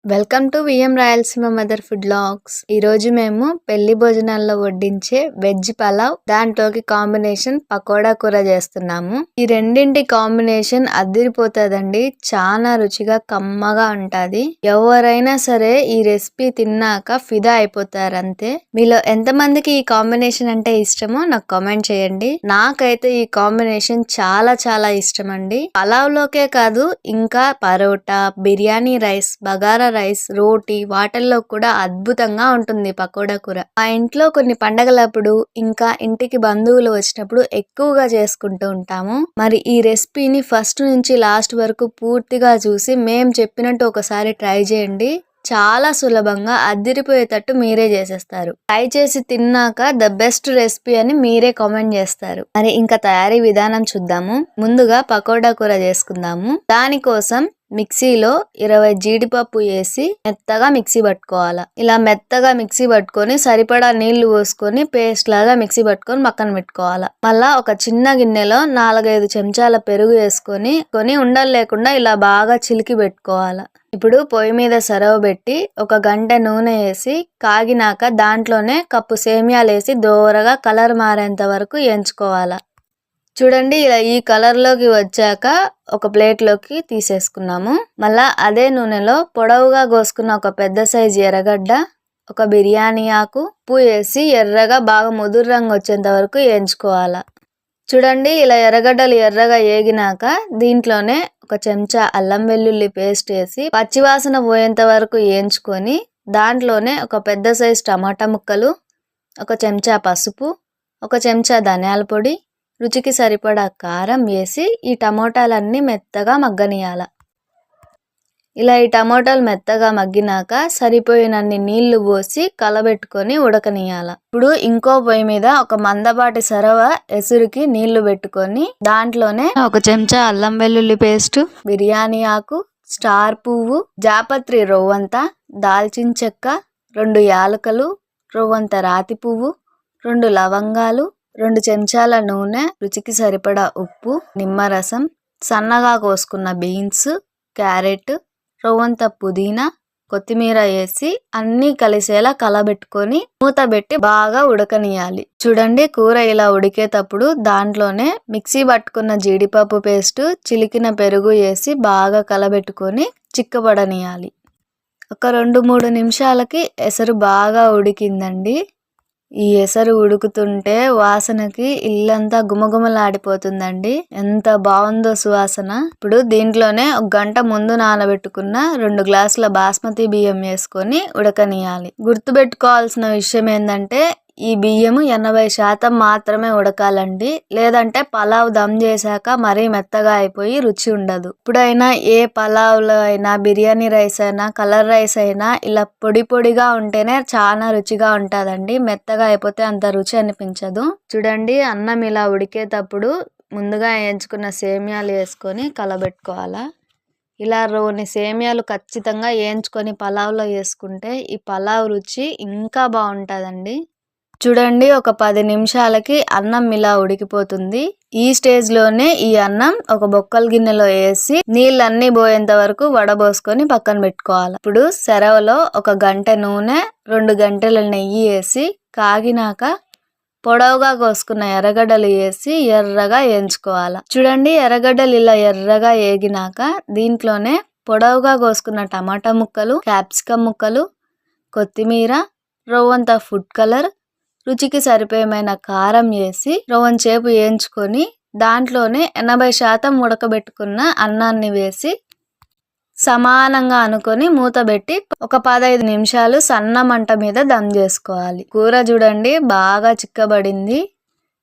Welcome to VM Rayalaseema mother food vlogs. ఈ రోజు మేము పెళ్లి భోజనాల్లో వడ్డించే వెజ్ పలావ్, దాంట్లోకి కాంబినేషన్ పకోడా కూర చేస్తున్నాము. ఈ రెండింటి కాంబినేషన్ అదిరిపోతుందండి. చాలా రుచిగా కమ్మగా ఉంటది. ఎవరైనా సరే ఈ రెసిపీ తిన్నాక ఫిదా అయిపోతారు అంతే. మీలో ఎంతమందికి ఈ కాంబినేషన్ అంటే ఇష్టమో నాకు కామెంట్ చేయండి. నాకైతే ఈ కాంబినేషన్ చాలా చాలా ఇష్టం అండి. పలావ్ లోకే కాదు, ఇంకా పరోటా, బిర్యానీ రైస్, బగారా రైస్, రోటీ వాటల్లో కూడా అద్భుతంగా ఉంటుంది పకోడా కూర. మా ఇంట్లో కొన్ని పండగలప్పుడు ఇంకా ఇంటికి బంధువులు వచ్చినప్పుడు ఎక్కువగా చేసుకుంటూ ఉంటాము. మరి ఈ రెసిపీని ఫస్ట్ నుంచి లాస్ట్ వరకు పూర్తిగా చూసి మేం చెప్పినట్టు ఒకసారి ట్రై చేయండి. చాలా సులభంగా అదిరిపోయేటట్టు మీరే చేసేస్తారు. ట్రై చేసి తిన్నాక ద బెస్ట్ రెసిపీ అని మీరే కామెంట్ చేస్తారు. మరి ఇంకా తయారీ విధానం చూద్దాము. ముందుగా పకోడా కూర చేసుకుందాము. దానికోసం మిక్సీలో 20 జీడిపప్పు వేసి మెత్తగా మిక్సీ పట్టుకోవాలా. ఇలా మెత్తగా మిక్సీ పట్టుకొని సరిపడా నీళ్లు పోసుకొని పేస్ట్ లాగా మిక్సీ పట్టుకొని పక్కన పెట్టుకోవాలా. మళ్ళా ఒక చిన్న గిన్నెలో 4-5 చెంచాల పెరుగు వేసుకొని ఉండలు లేకుండా ఇలా బాగా చిలికి పెట్టుకోవాలా. ఇప్పుడు పొయ్యి మీద సరవ పెట్టి 1 గంట నూనె వేసి కాగినాక దాంట్లోనే కప్పు సేమియాలు వేసి దోరగా కలర్ మారేంత వరకు వేయించుకోవాలా. చూడండి, ఇలా ఈ కలర్ లోకి వచ్చాక ఒక ప్లేట్ లోకి తీసేసుకున్నాము. మళ్ళా అదే నూనెలో పొడవుగా కోసుకున్న ఒక పెద్ద సైజు ఎర్రగడ్డ, ఒక బిర్యానీ ఆకు, ఉప్పు వేసి ఎర్రగా బాగా ముదురు రంగు వచ్చేంత వరకు వేయించుకోవాలా. చూడండి, ఇలా ఎర్రగడ్డలు ఎర్రగా వేగినాక దీంట్లోనే 1 చెంచా అల్లం వెల్లుల్లి పేస్ట్ వేసి పచ్చివాసన పోయేంత వరకు వేయించుకొని దాంట్లోనే ఒక పెద్ద సైజు టమాటా ముక్కలు, 1 చెంచా పసుపు, 1 చెంచా ధనియాల పొడి, రుచికి సరిపడా కారం వేసి ఈ టమోటాలన్నీ మెత్తగా మగ్గనియాల. ఇలా ఈ టమోటాలు మెత్తగా మగ్గినాక సరిపోయినన్ని నీళ్లు పోసి కలబెట్టుకొని ఉడకనియాల. ఇప్పుడు ఇంకో పొయ్యి మీద ఒక మందపాటి సరవ ఎసురుకి నీళ్లు పెట్టుకొని దాంట్లోనే 1 చెంచా అల్లం వెల్లుల్లి పేస్ట్, బిర్యానీ ఆకు, స్టార్ పువ్వు, జాపత్రి రవ్వంత, దాల్చిన చెక్క, 2 యాలకులు, రవ్వంత రాతి పువ్వు, 2 లవంగాలు, 2 చెంచాల నూనె, రుచికి సరిపడా ఉప్పు, నిమ్మరసం, సన్నగా కోసుకున్న బీన్స్, క్యారెట్, రవ్వంత పుదీనా, కొత్తిమీర వేసి అన్నీ కలిసేలా కలబెట్టుకొని మూత పెట్టి బాగా ఉడకనియాలి. చూడండి, కూర ఇలా ఉడికేటప్పుడు దాంట్లోనే మిక్సీ పట్టుకున్న జీడిపప్పు పేస్ట్, చిలికిన పెరుగు వేసి బాగా కలబెట్టుకొని చిక్కబడనియాలి. ఒక 2-3 నిమిషాలకి ఎసరు బాగా ఉడికిందండి. ఈ ఎసరు ఉడుకుతుంటే వాసనకి ఇల్లంతా గుమగుమలాడిపోతుందండి. ఎంత బాగుందో సువాసన. ఇప్పుడు దీంట్లోనే 1 గంట ముందు నానబెట్టుకున్న 2 గ్లాసుల బాస్మతి బియ్యం వేసుకొని ఉడకనియాలి. గుర్తుపెట్టుకోవాల్సిన విషయం ఏంటంటే ఈ బియ్యము 80% మాత్రమే ఉడకాలండి. లేదంటే పలావ్ దమ్ చేశాక మరీ మెత్తగా అయిపోయి రుచి ఉండదు. ఇప్పుడైనా ఏ పలావ్లో అయినా, బిర్యానీ రైస్ అయినా, కలర్ రైస్ అయినా ఇలా పొడి పొడిగా ఉంటేనే చాలా రుచిగా ఉంటుందండి. మెత్తగా అయిపోతే అంత రుచి అనిపించదు. చూడండి, అన్నం ఇలా ఉడికేటప్పుడు ముందుగా వేయించుకున్న సేమియాలు వేసుకొని కలబెట్టుకోవాలా. ఇలా రోని సేమియాలు ఖచ్చితంగా వేయించుకొని పలావ్లో వేసుకుంటే ఈ పలావ్ రుచి ఇంకా బాగుంటుందండి. చూడండి, ఒక 10 నిమిషాలకి అన్నం ఇలా ఉడికిపోతుంది. ఈ స్టేజ్ లోనే ఈ అన్నం ఒక బొక్కల గిన్నెలో వేసి నీళ్ళన్నీ పోయేంత వరకు వడబోసుకొని పక్కన పెట్టుకోవాలి. ఇప్పుడు సెరవలో 1 గంట నూనె, 2 గంటల నెయ్యి వేసి కాగినాక పొడవుగా కోసుకున్న ఎర్రగడ్డలు వేసి ఎర్రగా వేయించుకోవాలి. చూడండి, ఎర్రగడ్డలు ఇలా ఎర్రగా వేగినాక దీంట్లోనే పొడవుగా కోసుకున్న టమాటా ముక్కలు, క్యాప్సికం ముక్కలు, కొత్తిమీర, రవ్వంత ఫుడ్ కలర్, రుచికి సరిపోయమైన కారం వేసి రవ్వంచేపు వేయించుకొని దాంట్లోనే 80% ఉడకబెట్టుకున్న అన్నాన్ని వేసి సమానంగా అనుకొని మూత పెట్టి ఒక 15 నిమిషాలు సన్న మంట మీద దమ్ చేసుకోవాలి. కూర చూడండి బాగా చిక్కబడింది.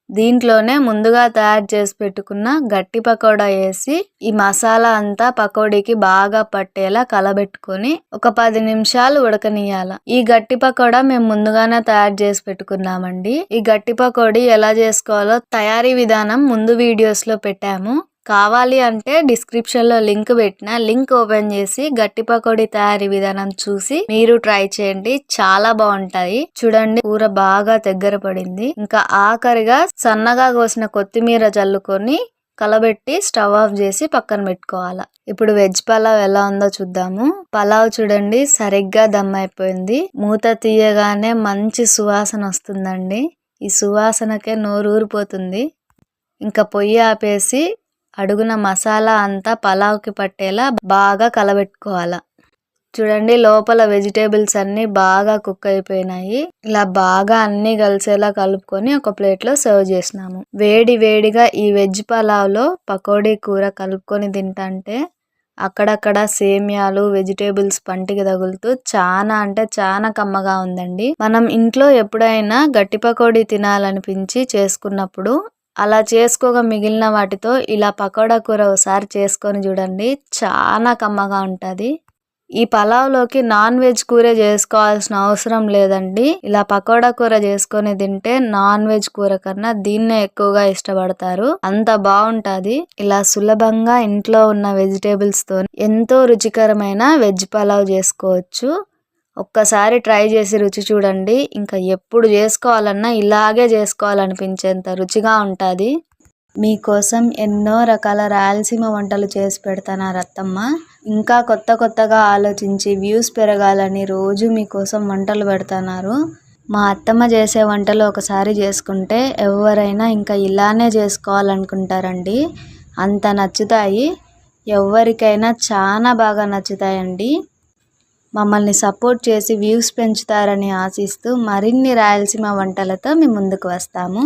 దీంట్లోనే ముందుగా తయారు చేసి పెట్టుకున్న గట్టి పకోడా వేసి ఈ మసాలా అంతా పకోడీకి బాగా పట్టేలా కలబెట్టుకొని ఒక 10 నిమిషాలు ఉడకనియాల. ఈ గట్టి పకోడా మేము ముందుగానే తయారు చేసి పెట్టుకున్నామండి. ఈ గట్టి పకోడీ ఎలా చేసుకోవాలో తయారీ విధానం ముందు వీడియోస్ లో పెట్టాము. కావాలి అంటే డిస్క్రిప్షన్ లో లింక్ పెట్టిన, లింక్ ఓపెన్ చేసి గట్టి పకోడీ తయారీ విధానం చూసి మీరు ట్రై చేయండి. చాలా బాగుంటాయి. చూడండి, కూర బాగా దగ్గర పడింది. ఇంకా ఆఖరిగా సన్నగా కోసిన కొత్తిమీర చల్లుకొని కలబెట్టి స్టవ్ ఆఫ్ చేసి పక్కన పెట్టుకోవాలా. ఇప్పుడు వెజ్ పలావ్ ఎలా ఉందో చూద్దాము. పలావ్ చూడండి సరిగ్గా దమ్ అయిపోయింది. మూత తీయగానే మంచి సువాసన వస్తుందండి. ఈ సువాసనకే నోరు ఊరిపోతుంది. ఇంకా పొయ్యి ఆపేసి అడుగున మసాలా అంతా పలావ్కి పట్టేలా బాగా కలబెట్టుకోవాలా. చూడండి లోపల వెజిటేబుల్స్ అన్ని బాగా కుక్ అయిపోయినాయి. ఇలా బాగా అన్ని కలిసేలా కలుపుకొని ఒక ప్లేట్ లో సర్వ్ చేసినాము. వేడి వేడిగా ఈ వెజ్ పలావ్ లో పకోడీ కూర కలుపుకొని తింటంటే అక్కడక్కడ సేమియాలు వెజిటేబుల్స్ పంటికి తగులుతూ చాలా అంటే చాలా కమ్మగా ఉందండి. మనం ఇంట్లో ఎప్పుడైనా గట్టి పకోడీ తినాలనిపించి చేసుకున్నప్పుడు అలా చేసుకోగా మిగిలిన వాటితో ఇలా పకోడా కూర ఒకసారి చేసుకొని చూడండి, చాలా కమ్మగా ఉంటది. ఈ పలావ్ లోకి నాన్ వెజ్ కూర చేసుకోవాల్సిన అవసరం లేదండి. ఇలా పకోడా కూర చేసుకొని తింటే నాన్ వెజ్ కూర కన్నా దీన్నే ఎక్కువగా ఇష్టపడతారు. అంత బాగుంటది. ఇలా సులభంగా ఇంట్లో ఉన్న వెజిటేబుల్స్ తో ఎంతో రుచికరమైన వెజ్ పలావ్ చేసుకోవచ్చు. ఒక్కసారి ట్రై చేసి రుచి చూడండి. ఇంకా ఎప్పుడు చేసుకోవాలన్నా ఇలాగే చేసుకోవాలనిపించేంత రుచిగా ఉంటది. మీకోసం ఎన్నో రకాల రాయలసీమ వంటలు చేసి పెడతాను అత్తమ్మ. ఇంకా కొత్త కొత్తగా ఆలోచించి వ్యూస్ పెరగాలని రోజు మీకోసం వంటలు పెడతాన్నారు. మా అత్తమ్మ చేసే వంటలు ఒకసారి చేసుకుంటే ఎవరైనా ఇంకా ఇలానే చేసుకోవాలనుకుంటారండి. అంత నచ్చుతాయి. ఎవరికైనా చాలా బాగా నచ్చుతాయండి. మమ్మల్ని సపోర్ట్ చేసి వ్యూస్ పెంచుతారని ఆశిస్తూ మరిన్ని రాయలసీమ వంటలతో మీ ముందుకు వస్తాము.